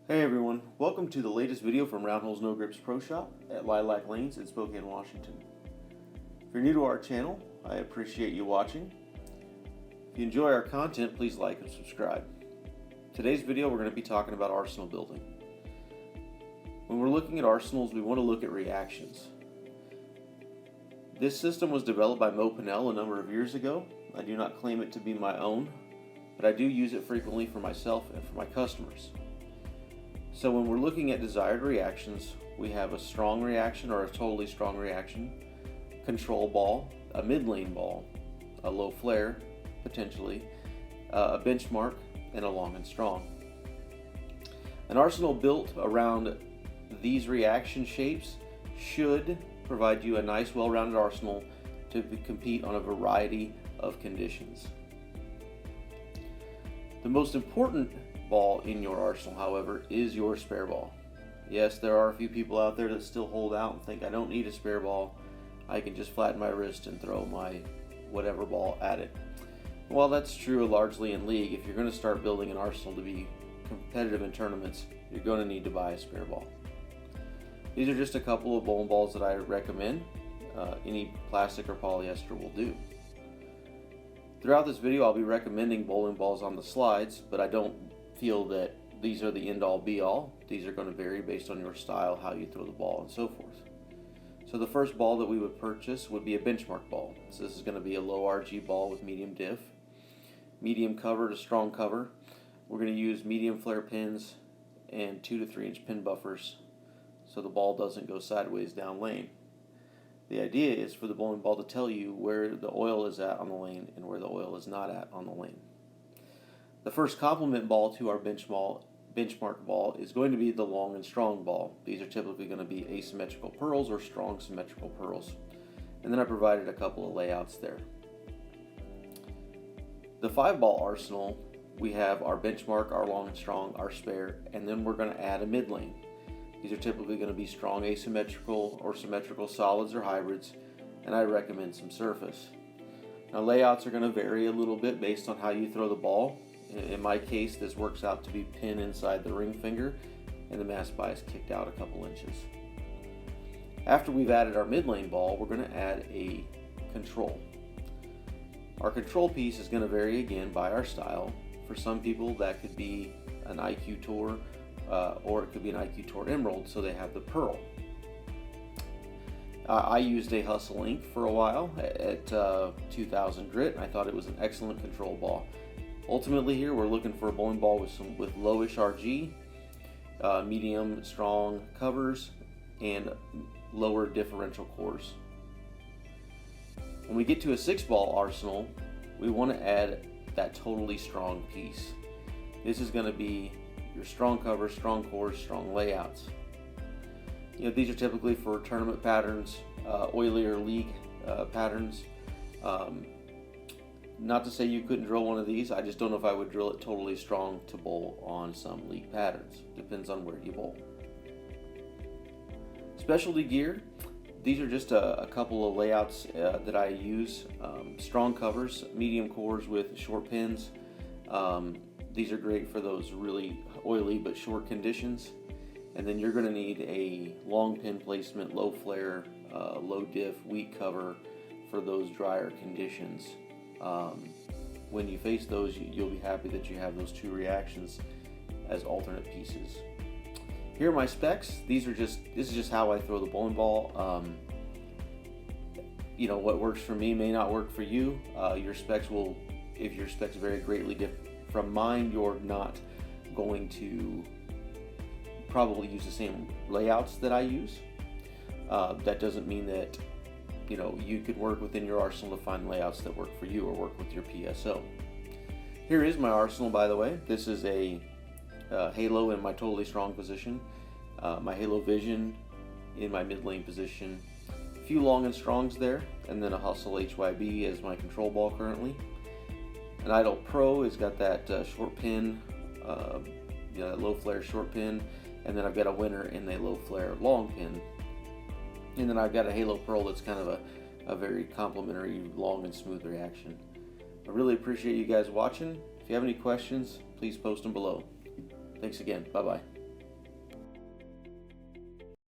Hey everyone, welcome to the latest video from Round Holes No Grips Pro Shop at Lilac Lanes in Spokane, Washington. If you're new to our channel, I appreciate you watching. If you enjoy our content, please like and subscribe. Today's video we're going to be talking about arsenal building. When we're looking at arsenals, we want to look at reactions. This system was developed by Mo Pinnell a number of years ago. I do not claim it to be my own, but I do use it frequently for myself and for my customers. So when we're looking at desired reactions, we have a strong reaction or a totally strong reaction, control ball, a mid-lane ball, a low flare, potentially, a benchmark, and a long and strong. An arsenal built around these reaction shapes should provide you a nice, well-rounded arsenal to compete on a variety of conditions. The most important ball in your arsenal, however, is your spare ball. Yes, there are a few people out there that still hold out and think I don't need a spare ball. I can just flatten my wrist and throw my whatever ball at it. While that's true largely in league, if you're going to start building an arsenal to be competitive in tournaments, you're going to need to buy a spare ball. These are just a couple of bowling balls that I recommend. Any plastic or polyester will do. Throughout this video, I'll be recommending bowling balls on the slides, but I don't feel that these are the end-all be-all. These are going to vary based on your style, how you throw the ball, and so forth. So the first ball that we would purchase would be a benchmark ball. So this is going to be a low RG ball with medium diff, medium cover to strong cover. We're going to use medium flare pins and 2 to 3 inch pin buffers so the ball doesn't go sideways down lane. The idea is for the bowling ball to tell you where the oil is at on the lane and where the oil is not at on the lane. The first complement ball to our benchmark ball is going to be the long and strong ball. These are typically going to be asymmetrical pearls or strong symmetrical pearls. And then I provided a couple of layouts there. The 5-ball arsenal, we have our benchmark, our long and strong, our spare, and then we're going to add a mid lane. These are typically going to be strong asymmetrical or symmetrical solids or hybrids, and I recommend some surface. Now layouts are going to vary a little bit based on how you throw the ball. In my case, this works out to be pin inside the ring finger and the mass bias kicked out a couple inches. After we've added our mid-lane ball, we're going to add a control. Our control piece is going to vary again by our style. For some people that could be an IQ Tour or it could be an IQ Tour Emerald, so they have the pearl. I used a Hustle Ink for a while at 2000 grit. I thought it was an excellent control ball. Ultimately here we're looking for a bowling ball with lowish RG, medium strong covers, and lower differential cores. When we get to a 6-ball arsenal, we want to add that totally strong piece. This is going to be your strong covers, strong cores, strong layouts. These are typically for tournament patterns, oilier league patterns. Not to say you couldn't drill one of these, I just don't know if I would drill it totally strong to bowl on some league patterns. Depends on where you bowl. Specialty gear, these are just a couple of layouts that I use. Strong covers, medium cores with short pins. These are great for those really oily but short conditions. And then you're going to need a long pin placement, low flare, low diff, weak cover for those drier conditions. When you face those, you'll be happy that you have those two reactions as alternate pieces. Here are my specs. This is just how I throw the bowling ball. What works for me may not work for you. Your specs will, if your specs vary greatly from mine, you're not going to probably use the same layouts that I use. That doesn't mean that you could work within your arsenal to find layouts that work for you or work with your PSO. Here is my arsenal, by the way. This is a halo in my totally strong position, my halo vision in my mid lane position, a few long and strongs there, and then a Hustle HYB as my control ball currently. An Idol Pro has got that short pin, low flare short pin, and then I've got a winner in a low flare long pin. And then I've got a Halo Pearl that's kind of a very complimentary, long and smooth reaction. I really appreciate you guys watching. If you have any questions, please post them below. Thanks again. Bye-bye.